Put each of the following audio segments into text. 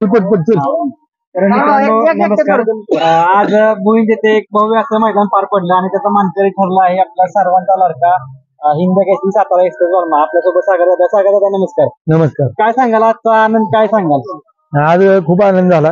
पटपट चल. तर मित्रांनो, नमस्कार. आज भुईंज येथे एक भव्य असं मैदान पार पडलं आणि त्याचा मानकरी ठरला आहे आपला सर्वांचा लाडका हिंद केसरी सातारा एक्सप्रेस वर्मा. आपल्यासोबत सागर दादा नमस्कार. नमस्कार. काय सांगाल आजचा आनंद, काय सांगाल? आज खूप आनंद झाला.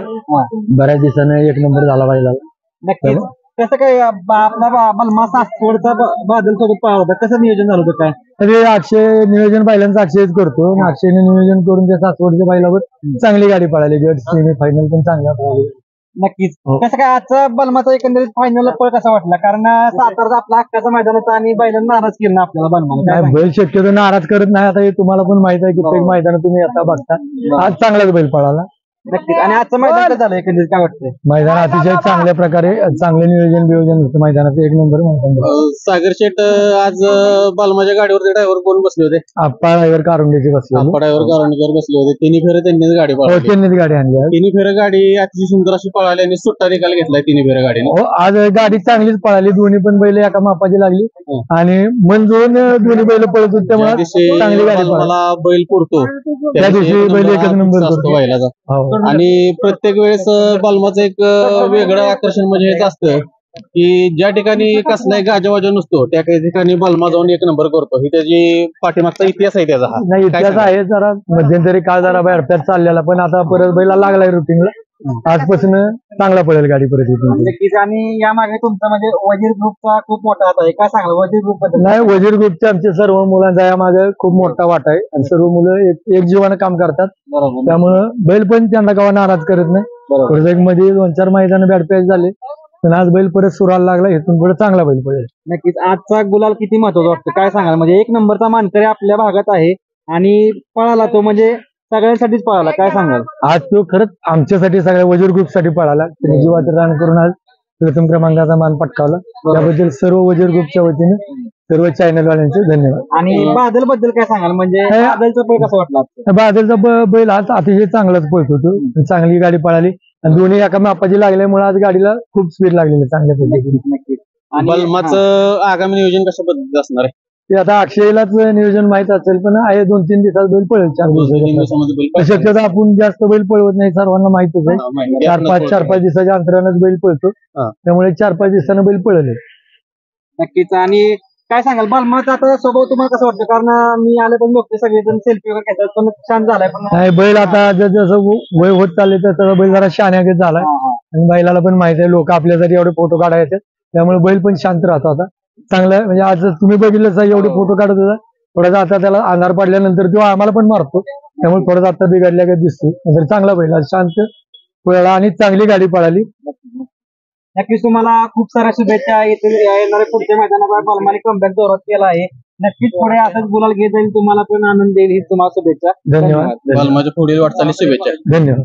बऱ्याच दिवसाने एक नंबर झाला पाहिजे. नक्कीच. कसं काय आपला बलमा सासवडचा बादल सोबत पाहिला होता, कसं नियोजन झालं होतं काय? अरे अक्षय नियोजन बैलांचं अक्षयच करतो. अक्षयने नियोजन करून त्या सासवडच्या बैलावर चांगली गाडी पळाली. गट सेमी फायनल पण चांगला पळाली. नक्कीच. कसं काय आजचा बलमाचा एकंदरीत फायनल पळ कसा वाटला? कारण साताराचा आपला हक्काचा मैदान होता आणि बैलांना नाराज केलं ना आपल्याला बलमाने. बैल शक्यतो नाराज करत नाही. आता हे तुम्हाला पण माहित आहे की मैदान तुम्ही आता बघता. आज चांगलाच बैल पळाला. नक्कीच. आणि आजचं मैदान कसं झालं एकंदरीत, काय वाटतंय? मैदान अतिशय चांगल्या प्रकारे चांगले नियोजन होतं मैदानाचं. एक नंबर मैदान. सागर शेठ, आज बालमाच्या गाडीवरती ड्रायव्हर कोण बसले होते? आप्पा ड्रायव्हर कारुंडेचे बसले. आप्पा ड्रायव्हर कारुंडेकर बसले होते. तिन्ही फेरे त्यांनीच गाडी पळवली. त्यांनीच गाडी आणली. तिन्ही फेरे गाडी अतिशय सुंदर अशी पळाली आणि सुट्टा निकाल घेतलाय तिन्ही फेरे गाडीने. हो, आज गाडी चांगलीच पळाली. दोन्ही पण बैल एका मापाची लागली आणि मन जोडून दोन्ही बैल पळत होते. त्यामुळे चांगली गाडी मला बैल पुरतो त्या दिवशी बैल एकच नंबर असतो बैलाचा. आणि प्रत्येक वेळेस बालमाचं एक वेगळं आकर्षण म्हणजे हेच असतं की ज्या ठिकाणी कसलाही गाजावाजा नसतो त्या काही ठिकाणी बालमा जाऊन एक नंबर करतो. ही त्याची पाठीमागचा इतिहास आहे त्याचा. नाही, इतिहास आहे. जरा मध्यंतरी काळ जरा बाहेर चाललेला, पण आता परत बैला लागलाय रुटीनला. आजपासून चांगला पडेल गाडी परत येते. नक्कीच. आणि यामागे तुमचा म्हणजे वजीर ग्रुपचा खूप मोठा हात आहे, काय सांगाल वजीर ग्रुप बद्दल? नाही, वजीर ग्रुपचे आमचे सर्व मुलांचा यामागे खूप मोठा वाटा आहे आणि सर्व मुलं एक जीवानं काम करतात. त्यामुळं बैल पण त्यांना गावा नाराज करत नाही. परत मध्ये 2-4 मैदान बॅडपॅच झाले, पण आज बैल परत सुराला लागला. इथून पुढे चांगला बैल पडेल. नक्कीच. आजचा गुलाल किती महत्वाचा वाटतं, काय सांगाल? म्हणजे एक नंबरचा मानकरी आपल्या भागात आहे आणि पळाला तो म्हणजे सगळ्यांसाठीच पळाला, काय सांगाल? आज तो खरंच आमच्यासाठी सगळ्या वजीर ग्रुप साठी पळाला. त्याने जीवाचं रान करून आज प्रथम क्रमांकाचा मान पटकावला. त्याबद्दल सर्व वजीर ग्रुपच्या वतीने सर्व चॅनल वाल्यांचे धन्यवाद. आणि बादल बद्दल काय सांगाल? म्हणजे बादलचा पळ कसा वाटला? बादलचा बैल आज अतिशय चांगलाच पळतो. तो चांगली गाडी पळाली आणि दोन्ही एका मापाची लागल्यामुळे आज गाडीला खूप स्पीड लागलेली चांगल्या पद्धतीने. बालमाचं आगामी नियोजन कशा पद्धतीचं असणार आहे? ते आता अक्षयलाच नियोजन माहित असेल, पण आहे 2-3 दिवसात बैल पळेल. 4 दिवसात शक्यतो आपण जास्त बैल पळवत नाही, सर्वांना माहितच आहे. 4-5 दिवसाच्या अंतरानच बैल पळतो. त्यामुळे 4-5 दिवसानं बैल पळले. नक्कीच. आणि काय सांगाल बालमाचा आता स्वभाव तुम्हाला कसं वाटतं? कारण मी आले पण लोक सगळेजण सेल्फी वगैरे घेतात, पण छान झालाय. पण नाही, बैल आता जसं वय होत चालले तसं बैल जरा शहाण्यागत झालाय आणि बैलाला पण माहित आहे लोक आपल्यासाठी एवढे फोटो काढायचे, त्यामुळे बैल पण शांत राहतो आता. चांगलं म्हणजे आज तुम्ही बघितलं एवढे फोटो काढत होता. थोडासा आता त्याला अंधार पडल्यानंतर तो आम्हाला पण मारतो, त्यामुळे थोडासा आता बिघडल्या दिसतोय. नंतर चांगला बैल आज शांत पळाला आणि चांगली गाडी पळाली. नक्कीच. तुम्हाला खूप साऱ्या शुभेच्छा. येणाऱ्या पुढच्या मैदानात बालमाने कमबॅक जोरात केला आहे. नक्कीच पुढे असंच गुलाल घेत जाईल, तुम्हाला पण आनंद देईल. ही तुम्हाला शुभेच्छा. धन्यवाद. बालमाच्या पुढील वाटचाली शुभेच्छा. धन्यवाद.